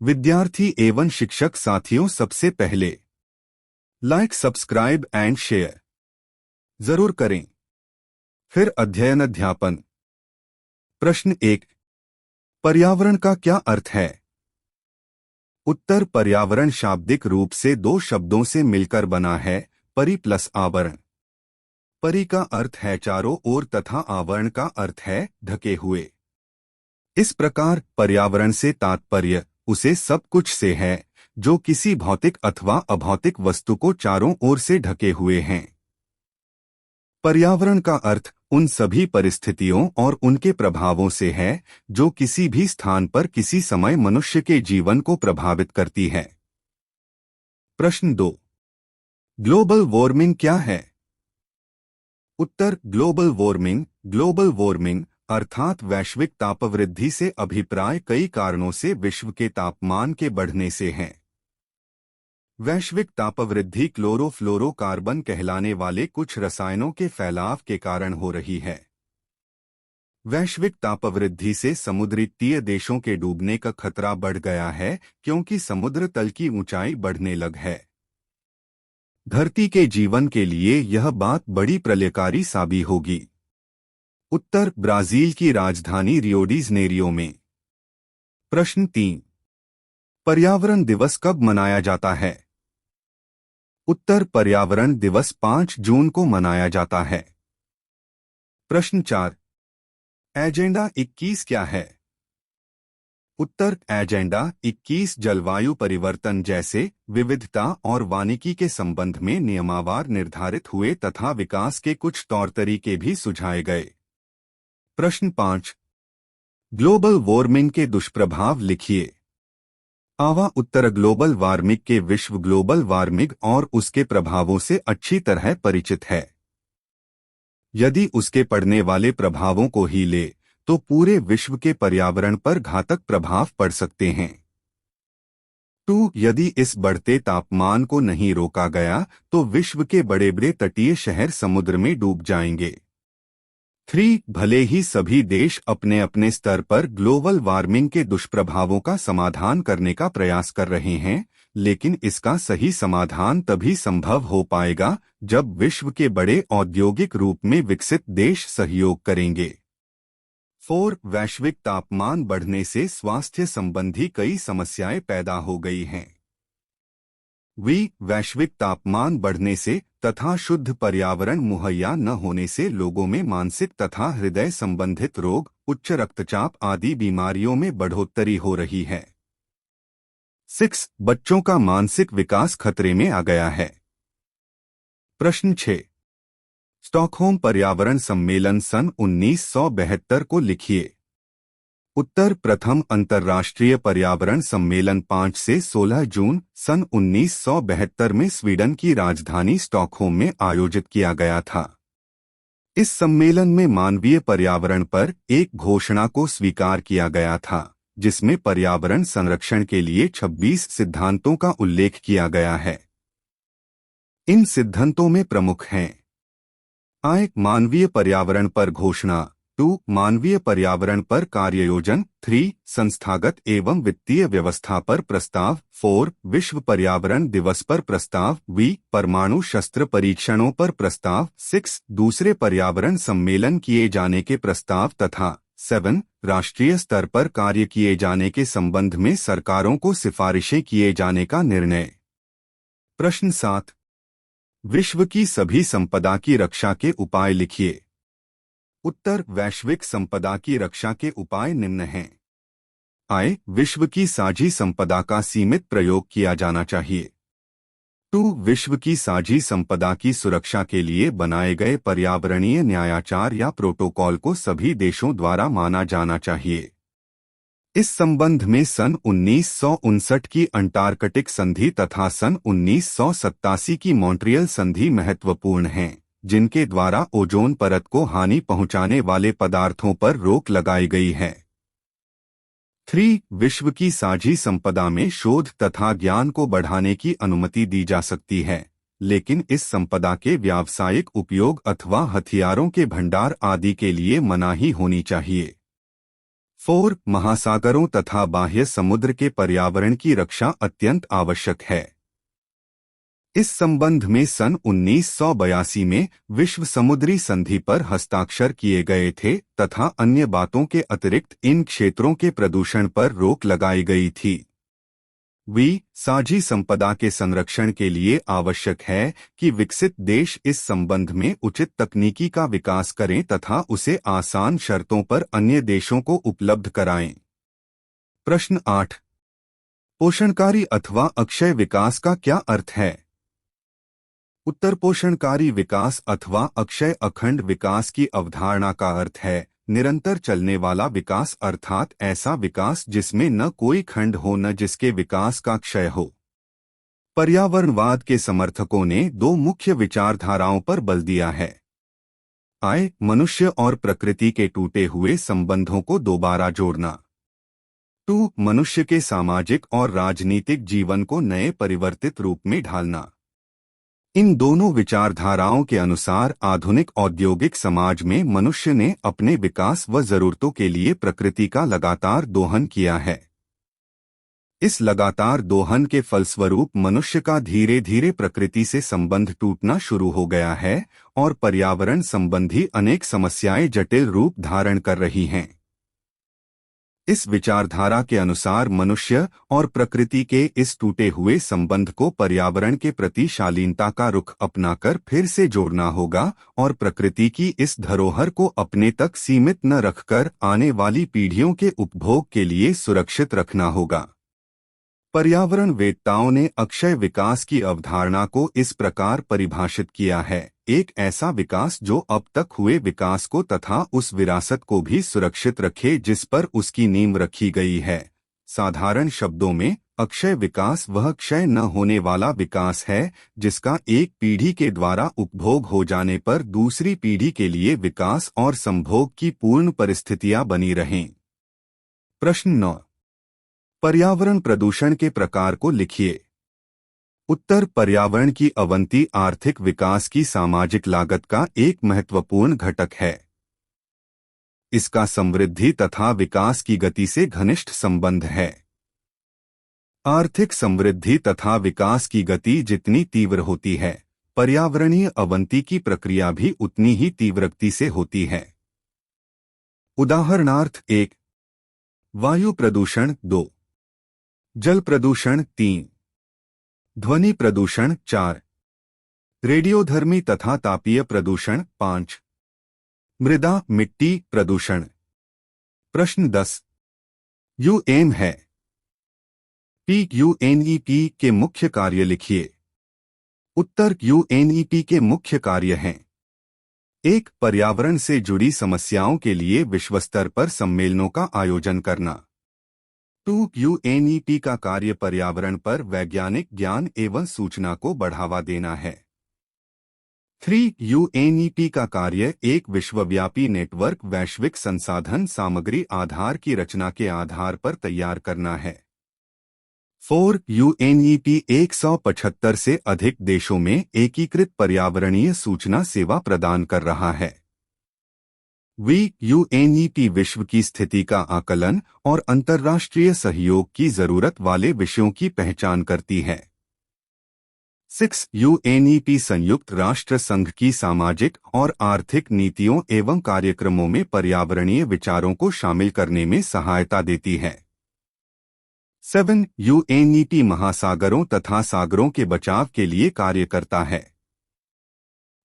विद्यार्थी एवं शिक्षक साथियों, सबसे पहले लाइक, सब्सक्राइब एंड शेयर जरूर करें। फिर अध्ययन अध्यापन। प्रश्न 1, पर्यावरण का क्या अर्थ है? उत्तर, पर्यावरण शाब्दिक रूप से दो शब्दों से मिलकर बना है, परि प्लस आवरण। परि का अर्थ है चारों ओर तथा आवरण का अर्थ है ढके हुए। इस प्रकार पर्यावरण से तात्पर्य उसे सब कुछ से है जो किसी भौतिक अथवा अभौतिक वस्तु को चारों ओर से ढके हुए हैं। पर्यावरण का अर्थ उन सभी परिस्थितियों और उनके प्रभावों से है जो किसी भी स्थान पर किसी समय मनुष्य के जीवन को प्रभावित करती है। प्रश्न 2, ग्लोबल वार्मिंग क्या है? उत्तर, ग्लोबल वार्मिंग अर्थात वैश्विक तापवृद्धि से अभिप्राय कई कारणों से विश्व के तापमान के बढ़ने से है। वैश्विक तापवृद्धि क्लोरोफ्लोरोकार्बन कहलाने वाले कुछ रसायनों के फैलाव के कारण हो रही है। वैश्विक तापवृद्धि से समुद्री तटीय देशों के डूबने का खतरा बढ़ गया है क्योंकि समुद्र तल की ऊंचाई बढ़ने लग है। धरती के जीवन के लिए यह बात बड़ी प्रलयकारी साबित होगी। उत्तर, ब्राजील की राजधानी रियो डी जनेरियो में। प्रश्न 3, पर्यावरण दिवस कब मनाया जाता है? उत्तर, पर्यावरण दिवस 5 जून को मनाया जाता है। प्रश्न 4, एजेंडा 21 क्या है? उत्तर, एजेंडा 21 जलवायु परिवर्तन जैसे विविधता और वानिकी के संबंध में नियमावर निर्धारित हुए तथा विकास के कुछ तौर तरीके भी सुझाए गए। प्रश्न 5, ग्लोबल वार्मिंग के दुष्प्रभाव लिखिए। आवा उत्तर, ग्लोबल वार्मिंग के विश्व ग्लोबल वार्मिंग और उसके प्रभावों से अच्छी तरह परिचित है। यदि उसके पड़ने वाले प्रभावों को ही ले तो पूरे विश्व के पर्यावरण पर घातक प्रभाव पड़ सकते हैं। 2, यदि इस बढ़ते तापमान को नहीं रोका गया तो विश्व के बड़े बड़े तटीय शहर समुद्र में डूब जाएंगे। 3, भले ही सभी देश अपने अपने स्तर पर ग्लोबल वार्मिंग के दुष्प्रभावों का समाधान करने का प्रयास कर रहे हैं, लेकिन इसका सही समाधान तभी संभव हो पाएगा जब विश्व के बड़े औद्योगिक रूप में विकसित देश सहयोग करेंगे। 4, वैश्विक तापमान बढ़ने से स्वास्थ्य संबंधी कई समस्याएं पैदा हो गई हैं। वैश्विक तापमान बढ़ने से तथा शुद्ध पर्यावरण मुहैया न होने से लोगों में मानसिक तथा हृदय संबंधित रोग, उच्च रक्तचाप आदि बीमारियों में बढ़ोतरी हो रही है। 6, बच्चों का मानसिक विकास खतरे में आ गया है। प्रश्न 6, स्टॉकहोम पर्यावरण सम्मेलन सन 1972 को लिखिए। उत्तर, प्रथम अंतर्राष्ट्रीय पर्यावरण सम्मेलन 5 से 16 जून सन 1972 में स्वीडन की राजधानी स्टॉकहोम में आयोजित किया गया था। इस सम्मेलन में मानवीय पर्यावरण पर एक घोषणा को स्वीकार किया गया था जिसमें पर्यावरण संरक्षण के लिए 26 सिद्धांतों का उल्लेख किया गया है। इन सिद्धांतों में प्रमुख हैं: मानवीय पर्यावरण पर घोषणा, 2, मानवीय पर्यावरण पर कार्ययोजन, 3, संस्थागत एवं वित्तीय व्यवस्था पर प्रस्ताव, 4, विश्व पर्यावरण दिवस पर प्रस्ताव, परमाणु शस्त्र परीक्षणों पर प्रस्ताव, 6, दूसरे पर्यावरण सम्मेलन किए जाने के प्रस्ताव तथा 7, राष्ट्रीय स्तर पर कार्य किए जाने के संबंध में सरकारों को सिफारिशें किए जाने का निर्णय। प्रश्न 7, विश्व की सभी संपदा की रक्षा के उपाय लिखिए। उत्तर, वैश्विक संपदा की रक्षा के उपाय निम्न हैं। विश्व की साझी संपदा का सीमित प्रयोग किया जाना चाहिए। 2, विश्व की साझी संपदा की सुरक्षा के लिए बनाए गए पर्यावरणीय न्यायाचार या प्रोटोकॉल को सभी देशों द्वारा माना जाना चाहिए। इस संबंध में सन 1959 की अंटार्कटिक संधि तथा सन 1987 की मॉन्ट्रियल संधि महत्वपूर्ण हैं, जिनके द्वारा ओजोन परत को हानि पहुंचाने वाले पदार्थों पर रोक लगाई गई है। 3, विश्व की साझी संपदा में शोध तथा ज्ञान को बढ़ाने की अनुमति दी जा सकती है, लेकिन इस संपदा के व्यावसायिक उपयोग अथवा हथियारों के भंडार आदि के लिए मनाही होनी चाहिए। 4. महासागरों तथा बाह्य समुद्र के पर्यावरण की रक्षा अत्यंत आवश्यक है। इस संबंध में सन 1982 में विश्व समुद्री संधि पर हस्ताक्षर किए गए थे तथा अन्य बातों के अतिरिक्त इन क्षेत्रों के प्रदूषण पर रोक लगाई गई थी। साझी संपदा के संरक्षण के लिए आवश्यक है कि विकसित देश इस संबंध में उचित तकनीकी का विकास करें तथा उसे आसान शर्तों पर अन्य देशों को उपलब्ध कराएं। प्रश्न 8। पोषणकारी अथवा अक्षय विकास का क्या अर्थ है? उत्तर। पोषणकारी विकास अथवा अक्षय अखंड विकास की अवधारणा का अर्थ है निरंतर चलने वाला विकास, अर्थात ऐसा विकास जिसमें न कोई खंड हो न जिसके विकास का क्षय हो। पर्यावरणवाद के समर्थकों ने दो मुख्य विचारधाराओं पर बल दिया है। मनुष्य और प्रकृति के टूटे हुए संबंधों को दोबारा जोड़ना। 2. मनुष्य के सामाजिक और राजनीतिक जीवन को नए परिवर्तित रूप में ढालना। इन दोनों विचारधाराओं के अनुसार आधुनिक औद्योगिक समाज में मनुष्य ने अपने विकास व जरूरतों के लिए प्रकृति का लगातार दोहन किया है। इस लगातार दोहन के फलस्वरूप मनुष्य का धीरे धीरे प्रकृति से संबंध टूटना शुरू हो गया है और पर्यावरण संबंधी अनेक समस्याएं जटिल रूप धारण कर रही हैं। इस विचारधारा के अनुसार मनुष्य और प्रकृति के इस टूटे हुए संबंध को पर्यावरण के प्रति शालीनता का रुख अपनाकर फिर से जोड़ना होगा और प्रकृति की इस धरोहर को अपने तक सीमित न रखकर आने वाली पीढ़ियों के उपभोग के लिए सुरक्षित रखना होगा। पर्यावरण वेत्ताओं ने अक्षय विकास की अवधारणा को इस प्रकार परिभाषित किया है: एक ऐसा विकास जो अब तक हुए विकास को तथा उस विरासत को भी सुरक्षित रखे जिस पर उसकी नींव रखी गई है। साधारण शब्दों में अक्षय विकास वह क्षय न होने वाला विकास है जिसका एक पीढ़ी के द्वारा उपभोग हो जाने पर दूसरी पीढ़ी के लिए विकास और संभोग की पूर्ण परिस्थितियां बनी रहें। प्रश्न 9। पर्यावरण प्रदूषण के प्रकार को लिखिए। उत्तर। पर्यावरण की अवनति आर्थिक विकास की सामाजिक लागत का एक महत्वपूर्ण घटक है। इसका समृद्धि तथा विकास की गति से घनिष्ठ संबंध है। आर्थिक समृद्धि तथा विकास की गति जितनी तीव्र होती है, पर्यावरणीय अवनति की प्रक्रिया भी उतनी ही तीव्र गति से होती है। उदाहरणार्थ 1. वायु प्रदूषण 2. जल प्रदूषण 3. ध्वनि प्रदूषण 4. रेडियोधर्मी तथा तापीय प्रदूषण 5. मृदा मिट्टी प्रदूषण। प्रश्न 10। यूएन है। यूएनईपी के मुख्य कार्य लिखिए। उत्तर। यूएनईपी के मुख्य कार्य हैं: 1. पर्यावरण से जुड़ी समस्याओं के लिए विश्व स्तर पर सम्मेलनों का आयोजन करना। 2. यूएनईपी का कार्य पर्यावरण पर वैज्ञानिक ज्ञान एवं सूचना को बढ़ावा देना है। 3. यूएनईपी का कार्य एक विश्वव्यापी नेटवर्क वैश्विक संसाधन सामग्री आधार की रचना के आधार पर तैयार करना है। 4. यूएनईपी 175 से अधिक देशों में एकीकृत पर्यावरणीय सूचना सेवा प्रदान कर रहा है। यूएनईपी विश्व की स्थिति का आकलन और अंतर्राष्ट्रीय सहयोग की जरूरत वाले विषयों की पहचान करती है। 6. यूएनईपी संयुक्त राष्ट्र संघ की सामाजिक और आर्थिक नीतियों एवं कार्यक्रमों में पर्यावरणीय विचारों को शामिल करने में सहायता देती है। 7. यूएनईपी महासागरों तथा सागरों के बचाव के लिए कार्य करता है।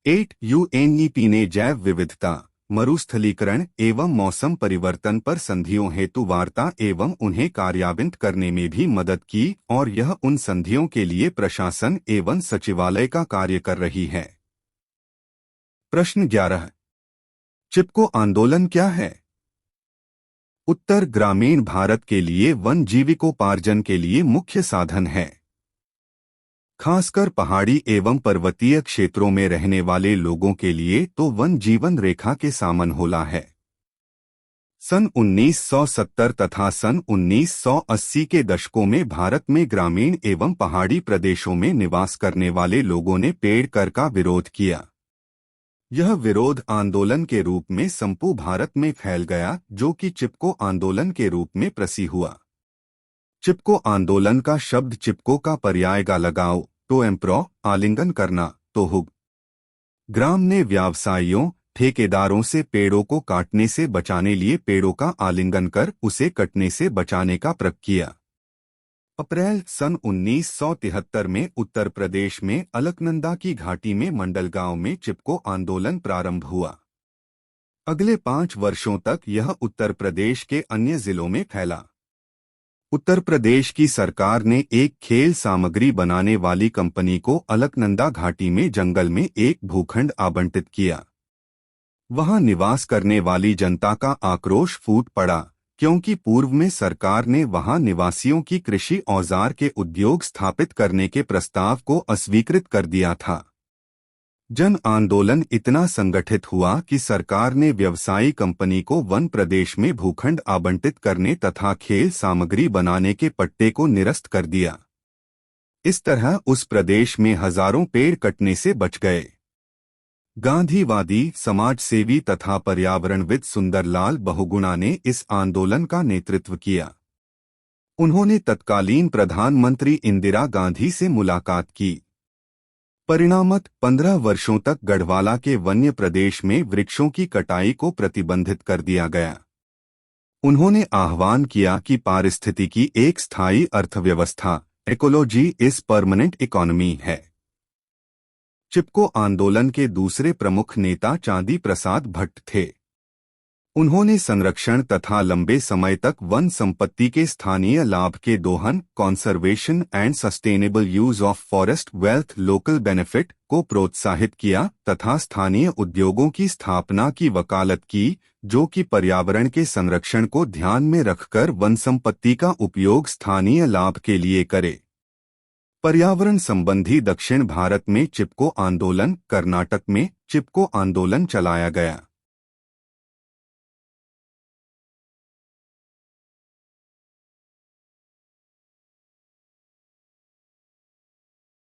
8. यूएनईपी ने जैव विविधता, मरुस्थलीकरण एवं मौसम परिवर्तन पर संधियों हेतु वार्ता एवं उन्हें कार्यान्वित करने में भी मदद की और यह उन संधियों के लिए प्रशासन एवं सचिवालय का कार्य कर रही है। प्रश्न 11। चिपको आंदोलन क्या है? उत्तर। ग्रामीण भारत के लिए वन जीविकोपार्जन के लिए मुख्य साधन है। खासकर पहाड़ी एवं पर्वतीय क्षेत्रों में रहने वाले लोगों के लिए तो वन जीवन रेखा के समान होला है। सन 1970 तथा सन 1980 के दशकों में भारत में ग्रामीण एवं पहाड़ी प्रदेशों में निवास करने वाले लोगों ने पेड़ कर का विरोध किया। यह विरोध आंदोलन के रूप में संपू भारत में फैल गया, जो कि चिपको आंदोलन के रूप में प्रसिद्ध हुआ। चिपको आंदोलन का शब्द चिपको का पर्याय गा लगाओ तो एम्प्रो आलिंगन करना तो हुग। ग्राम ने व्यवसायियों ठेकेदारों से पेड़ों को काटने से बचाने लिए पेड़ों का आलिंगन कर उसे कटने से बचाने का प्रयोग किया। अप्रैल सन 1973 में उत्तर प्रदेश में अलकनंदा की घाटी में मंडलगांव में चिपको आंदोलन प्रारंभ हुआ। अगले 5 वर्षों तक यह उत्तर प्रदेश के अन्य जिलों में फैला। उत्तर प्रदेश की सरकार ने एक खेल सामग्री बनाने वाली कंपनी को अलकनंदा घाटी में जंगल में एक भूखंड आवंटित किया। वहां निवास करने वाली जनता का आक्रोश फूट पड़ा, क्योंकि पूर्व में सरकार ने वहां निवासियों की कृषि औजार के उद्योग स्थापित करने के प्रस्ताव को अस्वीकृत कर दिया था। जन आंदोलन इतना संगठित हुआ कि सरकार ने व्यवसायी कंपनी को वन प्रदेश में भूखंड आवंटित करने तथा खेल सामग्री बनाने के पट्टे को निरस्त कर दिया। इस तरह उस प्रदेश में हजारों पेड़ कटने से बच गए। गांधीवादी समाजसेवी तथा पर्यावरणविद सुंदरलाल बहुगुणा ने इस आंदोलन का नेतृत्व किया। उन्होंने तत्कालीन प्रधानमंत्री इंदिरा गांधी से मुलाकात की। परिणामत 15 वर्षों तक गढ़वाला के वन्य प्रदेश में वृक्षों की कटाई को प्रतिबंधित कर दिया गया। उन्होंने आह्वान किया कि पारिस्थितिकी एक स्थायी अर्थव्यवस्था इकोलॉजी इज परमानेंट इकोनॉमी है। चिपको आंदोलन के दूसरे प्रमुख नेता चांदी प्रसाद भट्ट थे। उन्होंने संरक्षण तथा लंबे समय तक वन संपत्ति के स्थानीय लाभ के दोहन conservation and sustainable use of forest wealth local benefit को प्रोत्साहित किया तथा स्थानीय उद्योगों की स्थापना की वकालत की, जो कि पर्यावरण के संरक्षण को ध्यान में रखकर वन संपत्ति का उपयोग स्थानीय लाभ के लिए करे। पर्यावरण संबंधी दक्षिण भारत में चिपको आंदोलन, कर्नाटक में चिपको आंदोलन चलाया गया।